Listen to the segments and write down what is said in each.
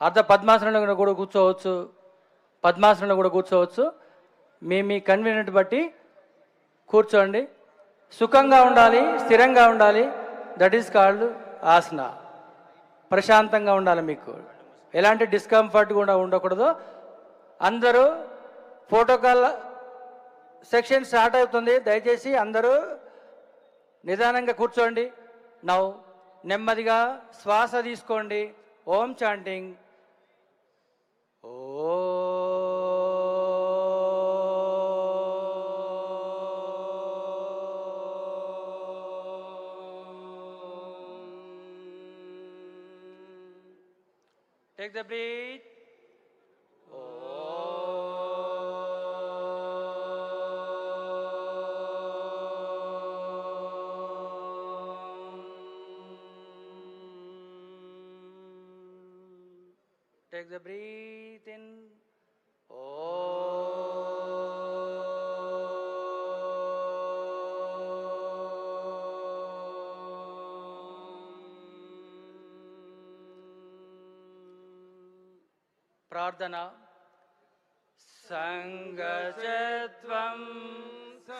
అర్ధ పద్మాసనంలో కూడా కూర్చోవచ్చు, పద్మాసనంలో కూడా కూర్చోవచ్చు. మీ కన్వీనియంట్ బట్టి కూర్చోండి. సుఖంగా ఉండాలి, స్థిరంగా ఉండాలి. దట్ ఈస్ కాల్డ్ ఆసన. ప్రశాంతంగా ఉండాలి, మీకు ఎలాంటి డిస్కంఫర్ట్ కూడా ఉండకూడదు. అందరూ ప్రోటోకాల్ సెక్షన్ స్టార్ట్ అవుతుంది. దయచేసి అందరూ నిదానంగా కూర్చోండి. నౌ నెమ్మదిగా శ్వాస తీసుకోండి. Om chanting. Oh take the breath. Take the breath in. ప్రార్థన. సంగచత్వం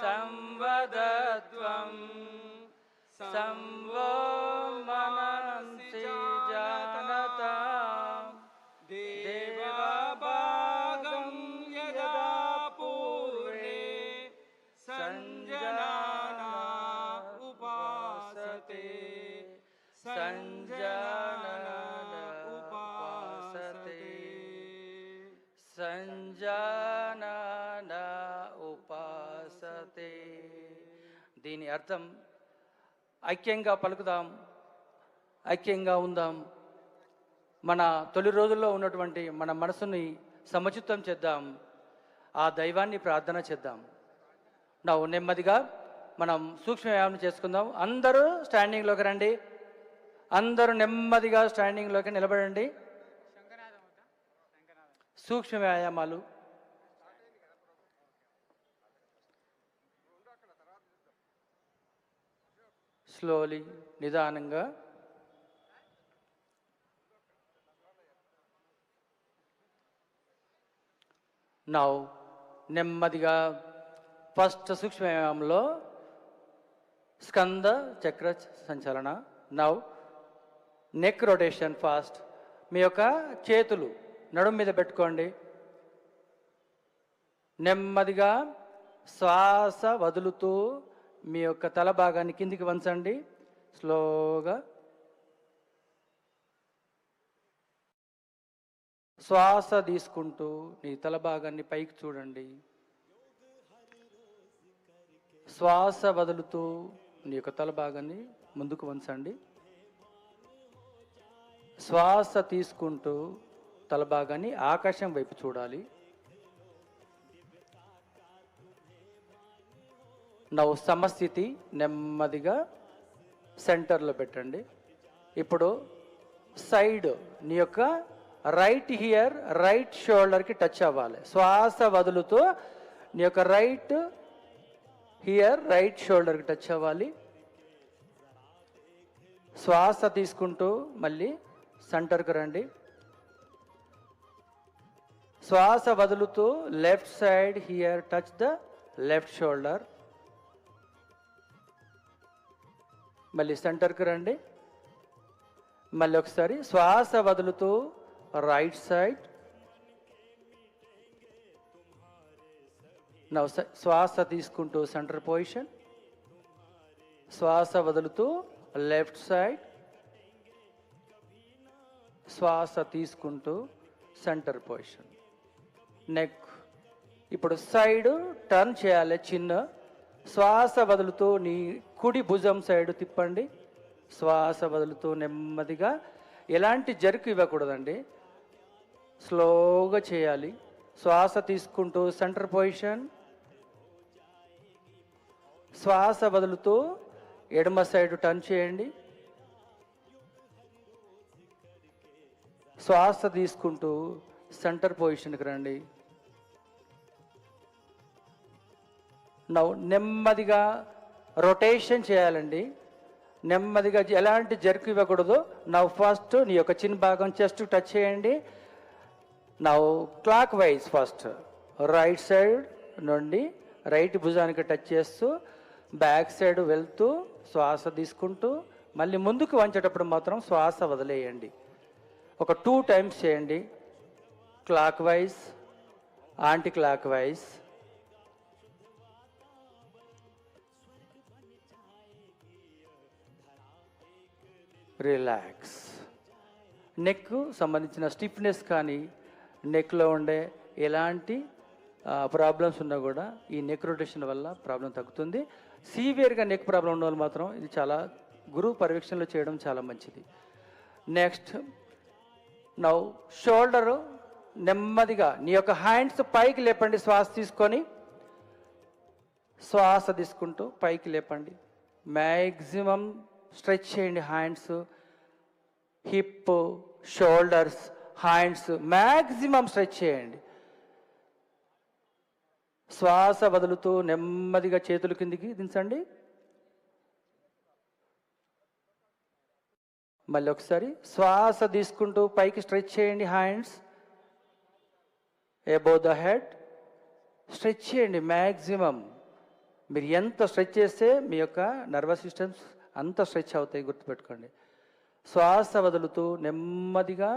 సంవదత్వం సంవో మనసి జానత దేవభాగం యదా పూర్ణే సంజనానా ఉపాసతే సంజానన ఉపాసతే సంజానన ఉపాసతే. దీని అర్థం ఐక్యంగా పలుకుదాం, ఐక్యంగా ఉందాం. మన తొలి రోజుల్లో ఉన్నటువంటి మన మనసుని సమచిత్తం చేద్దాం, ఆ దైవాన్ని ప్రార్థన చేద్దాం. నెమ్మదిగా మనం సూక్ష్మ వ్యాయామం చేసుకుందాం. అందరూ స్టాండింగ్లోకి రండి. అందరూ నెమ్మదిగా స్టాండింగ్లోకి నిలబడండి. సూక్ష్మ వ్యాయామాలు. స్లోలీ, నిదానంగా. నౌ నెమ్మదిగా ఫస్ట్ సూక్ష్మ వ్యాయామంలో స్కంద చక్ర సంచలన. Now neck rotation fast. మీ యొక్క చేతులు నడుము మీద పెట్టుకోండి. నెమ్మదిగా శ్వాస వదులుతూ మీ యొక్క తల భాగాన్ని కిందికి వంచండి. స్లోగా శ్వాస తీసుకుంటూ నీ తల భాగాన్ని పైకి చూడండి. శ్వాస వదులుతూ నీ యొక్క తల భాగాన్ని ముందుకు వంచండి. శ్వాస తీసుకుంటూ తల భాగాన్ని ఆకాశం వైపు చూడాలి. నవ్వు సమస్థితి. నెమ్మదిగా సెంటర్లో పెట్టండి. ఇప్పుడు సైడ్ నీ యొక్క రైట్ హియర్, రైట్ షోల్డర్కి టచ్ అవ్వాలి. శ్వాస వదులుతూ నీ యొక్క రైట్ హియర్, రైట్ షోల్డర్కి టచ్ అవ్వాలి. శ్వాస తీసుకుంటూ మళ్ళీ సెంటర్కి రండి. శ్వాస వదులుతూ left side here, touch the left shoulder. మళ్ళీ సెంటర్కి రండి. మళ్ళీ ఒకసారి శ్వాస వదులుతూ రైట్ సైడ్. శ్వాస తీసుకుంటూ సెంటర్ పొజిషన్. శ్వాస వదులుతూ లెఫ్ట్ సైడ్. శ్వాస తీసుకుంటూ సెంటర్ పొజిషన్. నెక్. ఇప్పుడు సైడ్ టర్న్ చేయాలి. చిన్న శ్వాస వదులుతూ నీ కుడి భుజం సైడ్ తిప్పండి. శ్వాస వదులుతూ నెమ్మదిగా, ఎలాంటి జరుకు ఇవ్వకూడదండి, స్లోగా చేయాలి. శ్వాస తీసుకుంటూ సెంటర్ పొజిషన్. శ్వాస వదులుతూ ఎడమ సైడ్ టర్న్ చేయండి. శ్వాస తీసుకుంటూ సెంటర్ పొజిషన్కి రండి. నెమ్మదిగా రొటేషన్ చేయాలండి. నెమ్మదిగా ఎలాంటి జర్క్ ఇవ్వకూడదు. నవ్వు ఫస్ట్ నీ యొక్క చిన్న భాగం చెస్ట్ టచ్ చేయండి. నవ్వు clock wise first right side నుండి రైట్ భుజానికి టచ్ చేస్తూ బ్యాక్ సైడ్ వెళ్తూ శ్వాస తీసుకుంటూ మళ్ళీ ముందుకు వంచేటప్పుడు మాత్రం శ్వాస వదిలేయండి. ఒక 2 times చేయండి. Clock wise, anti clock wise. Relax. Neck సంబంధించిన స్టిఫ్నెస్ కానీ నెక్లో ఉండే ఎలాంటి ప్రాబ్లమ్స్ ఉన్నా కూడా ఈ నెక్ రొటేషన్ వల్ల ప్రాబ్లం తగ్గుతుంది. సీవియర్గా నెక్ ప్రాబ్లం ఉన్న వాళ్ళు మాత్రం ఇది చాలా గురువు పర్యవేక్షణలో చేయడం చాలా మంచిది. నెక్స్ట్ నౌ షోల్డరు నెమ్మదిగా నీ యొక్క హ్యాండ్స్ పైకి లేపండి. శ్వాస తీసుకొని శ్వాస తీసుకుంటూ పైకి లేపండి. మ్యాక్సిమం స్ట్రెచ్ చేయండి. Hands, hip, shoulders, hands maximum stretch చేయండి. శ్వాస వదులుతూ నెమ్మదిగా చేతులు కిందికి దించండి. మళ్ళీ ఒకసారి శ్వాస తీసుకుంటూ పైకి స్ట్రెచ్ చేయండి. Hands above the head stretch చేయండి. మ్యాక్సిమం మీరు ఎంత స్ట్రెచ్ చేస్తే మీ యొక్క నర్వస్ సిస్టమ్స్ అంత స్ట్రెచ్ అవుతాయి, గుర్తుపెట్టుకోండి. శ్వాస వదులుతూ నెమ్మదిగా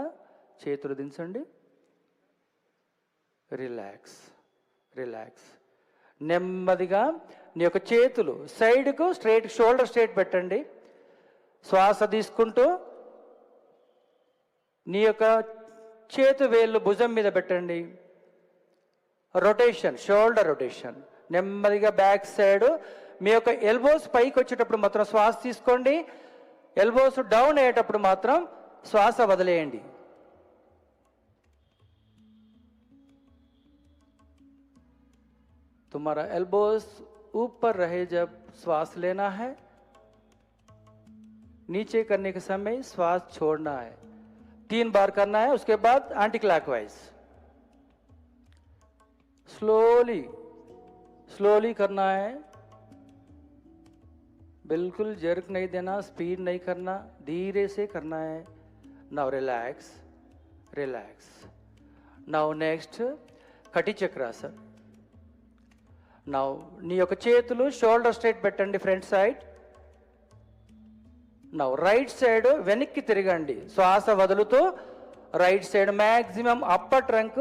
చేతులు దించండి. Relax, relax. నెమ్మదిగా నీ యొక్క చేతులు సైడ్కు స్ట్రైట్, షోల్డర్ స్ట్రైట్ పెట్టండి. శ్వాస తీసుకుంటూ నీ యొక్క చేతు వేళ్ళు భుజం మీద పెట్టండి. Rotation, shoulder rotation. నెమ్మదిగా బ్యాక్ సైడ్ మీ యొక్క ఎల్బోస్ పైకి వచ్చేటప్పుడు మాత్రం శ్వాస తీసుకోండి. ఎల్బోస్ డౌన్ అయ్యేటప్పుడు మాత్రం శ్వాస వదిలేయండి. तुम्हारा एल्बोस ऊपर रहे जब श्वास लेना है, नीचे करने के समय श्वास छोड़ना है. 3 बार करना है. उसके बाद एंटी क्लॉकवाइज स्लोली स्लोली करना है. बिल्कुल जर्क नहीं देना, स्पीड नहीं करना, धीरे से करना है. Now relax, relax. Now next కటి చక్రాసన్. నౌ నీ యొక్క చేతులు షోల్డర్ స్ట్రైట్ పెట్టండి, front side. Now right side వెనక్కి తిరగండి. శ్వాస వదులుతూ right side maximum upper trunk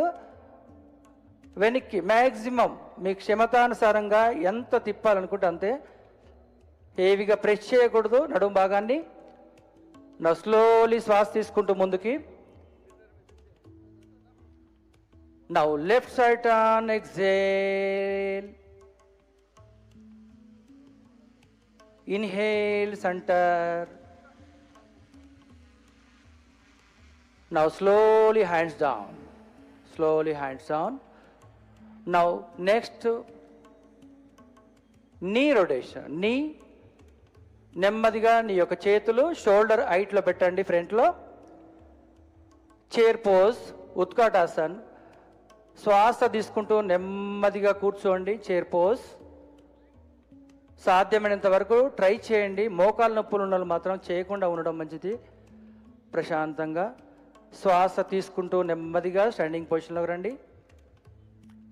వెనక్కి మ్యాక్సిమం మీ క్షమతానుసారంగా ఎంత తిప్పాలనుకుంటే అంతే. హేవీగా ప్రెస్ చేయకూడదు నడుము భాగాన్ని. నా స్లోలీ శ్వాస తీసుకుంటూ ముందుకి. Now left side turn, exhale. Inhale, center. Now slowly hands down. Slowly hands down. Now next knee rotation. Knee నెమ్మదిగా నీ యొక్క చేతులు షోల్డర్ హైట్లో పెట్టండి, ఫ్రంట్లో. చైర్ పోజ్, ఉత్కాటాసన్. శ్వాస తీసుకుంటూ నెమ్మదిగా కూర్చోండి. చైర్ పోజ్ సాధ్యమైనంత వరకు ట్రై చేయండి. మోకాలు నొప్పులు ఉన్న మాత్రం చేయకుండా ఉండడం మంచిది. ప్రశాంతంగా శ్వాస తీసుకుంటూ నెమ్మదిగా స్టాండింగ్ పొజిషన్లోకి రండి.